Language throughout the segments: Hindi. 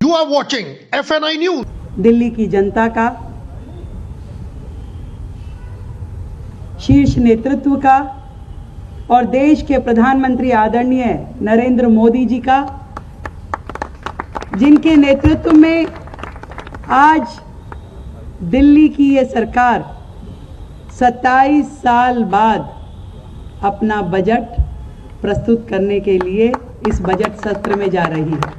You are watching FNI News. Delhi की जनता का, शीर्ष नेतृत्व का और देश के प्रधानमंत्री आदरणीय नरेंद्र मोदी जी का, जिनके नेतृत्व में आज दिल्ली की ये सरकार 27 साल बाद अपना बजट प्रस्तुत करने के लिए इस बजट सत्र में जा रही है।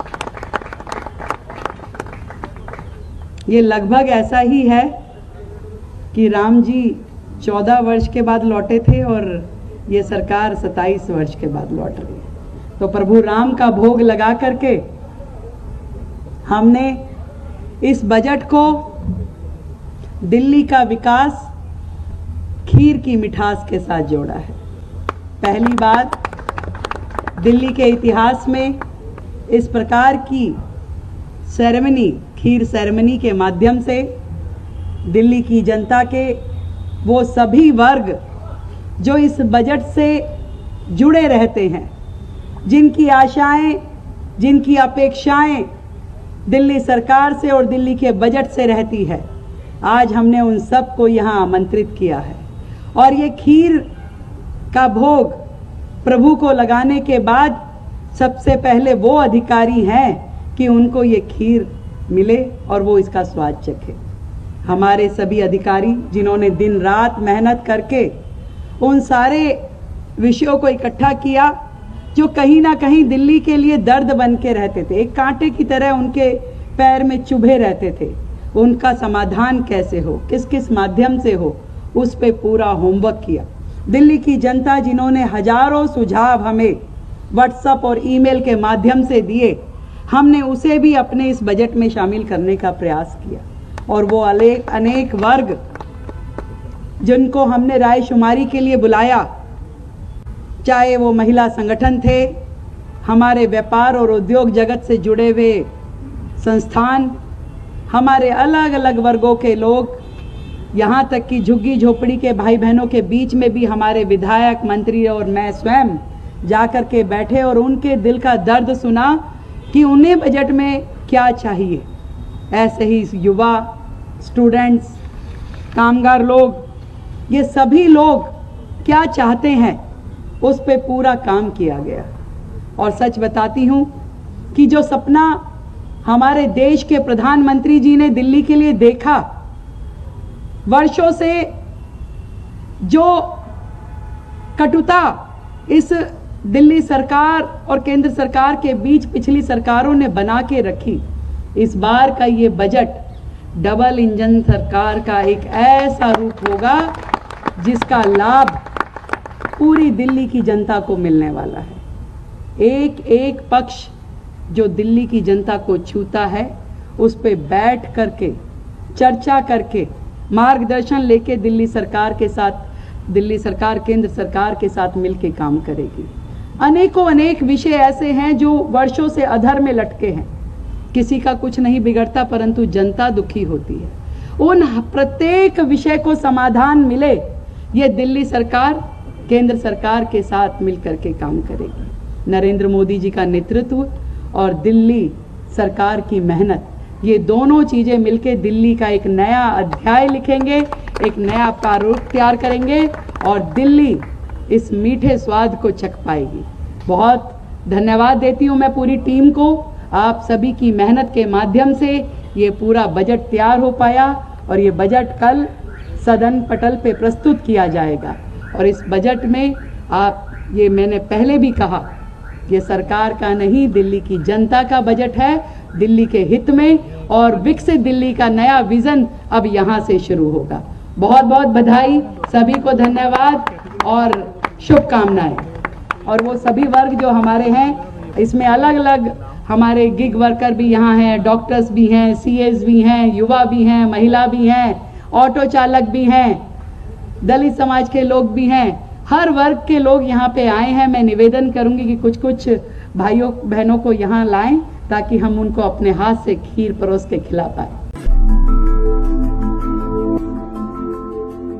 ये लगभग ऐसा ही है कि राम जी 14 वर्ष के बाद लौटे थे और ये सरकार 27 वर्ष के बाद लौट रही है। तो प्रभु राम का भोग लगा करके हमने इस बजट को दिल्ली का विकास खीर की मिठास के साथ जोड़ा है। पहली बार दिल्ली के इतिहास में इस प्रकार की सेरेमनी, खीर सेरेमनी के माध्यम से दिल्ली की जनता के वो सभी वर्ग जो इस बजट से जुड़े रहते हैं, जिनकी आशाएं, जिनकी अपेक्षाएं दिल्ली सरकार से और दिल्ली के बजट से रहती है, आज हमने उन सब को यहाँ आमंत्रित किया है। और ये खीर का भोग प्रभु को लगाने के बाद सबसे पहले वो अधिकारी हैं कि उनको ये खीर मिले और वो इसका स्वाद चखे। हमारे सभी अधिकारी जिन्होंने दिन रात मेहनत करके उन सारे विषयों को इकट्ठा किया जो कहीं ना कहीं दिल्ली के लिए दर्द बन के रहते थे, एक कांटे की तरह उनके पैर में चुभे रहते थे, उनका समाधान कैसे हो, किस किस माध्यम से हो, उस पे पूरा होमवर्क किया। दिल्ली की जनता जिन्होंने हजारों सुझाव हमें व्हाट्सएप और ईमेल के माध्यम से दिए, हमने उसे भी अपने इस बजट में शामिल करने का प्रयास किया। और वो अनेक वर्ग जिनको हमने रायशुमारी के लिए बुलाया, चाहे वो महिला संगठन थे, हमारे व्यापार और उद्योग जगत से जुड़े हुए संस्थान, हमारे अलग अलग वर्गों के लोग, यहाँ तक कि झुग्गी झोपड़ी के भाई बहनों के बीच में भी हमारे विधायक, मंत्री और मैं स्वयं जाकर के बैठे और उनके दिल का दर्द सुना कि उन्हें बजट में क्या चाहिए। ऐसे ही युवा, स्टूडेंट्स, कामगार लोग, ये सभी लोग क्या चाहते हैं, उस पे पूरा काम किया गया। और सच बताती हूँ कि जो सपना हमारे देश के प्रधानमंत्री जी ने दिल्ली के लिए देखा, वर्षों से जो कटुता इस दिल्ली सरकार और केंद्र सरकार के बीच पिछली सरकारों ने बना के रखी, इस बार का ये बजट डबल इंजन सरकार का एक ऐसा रूप होगा जिसका लाभ पूरी दिल्ली की जनता को मिलने वाला है। एक एक पक्ष जो दिल्ली की जनता को छूता है, उस पे बैठ करके चर्चा करके मार्गदर्शन लेके दिल्ली सरकार के साथ, दिल्ली सरकार केंद्र सरकार के साथ मिलके काम करेगी। अनेक विषय ऐसे हैं जो वर्षों से अधर में लटके हैं, किसी का कुछ नहीं बिगड़ता परंतु जनता दुखी होती है। उन प्रत्येक विषय को समाधान मिले, ये दिल्ली सरकार केंद्र सरकार के साथ मिलकर के काम करेगी। नरेंद्र मोदी जी का नेतृत्व और दिल्ली सरकार की मेहनत, ये दोनों चीजें मिलके दिल्ली का एक नया अध्याय लिखेंगे, एक नया प्रारूप तैयार करेंगे और दिल्ली इस मीठे स्वाद को चख पाएगी। बहुत धन्यवाद देती हूँ मैं पूरी टीम को। आप सभी की मेहनत के माध्यम से ये पूरा बजट तैयार हो पाया और ये बजट कल सदन पटल पे प्रस्तुत किया जाएगा। और इस बजट में आप, ये मैंने पहले भी कहा, ये सरकार का नहीं, दिल्ली की जनता का बजट है, दिल्ली के हित में, और विकसित दिल्ली का नया विजन अब यहाँ से शुरू होगा। बहुत बहुत बधाई, सभी को धन्यवाद और शुभकामनाएं। और वो सभी वर्ग जो हमारे हैं, इसमें अलग अलग हमारे गिग वर्कर भी यहाँ हैं, डॉक्टर्स भी हैं, सीएस भी हैं, युवा भी हैं, महिला भी हैं, ऑटो चालक भी हैं, दलित समाज के लोग भी हैं, हर वर्ग के लोग यहाँ पे आए हैं। मैं निवेदन करूंगी कि कुछ कुछ भाइयों बहनों को यहाँ लाएं ताकि हम उनको अपने हाथ से खीर परोस के खिला पाए।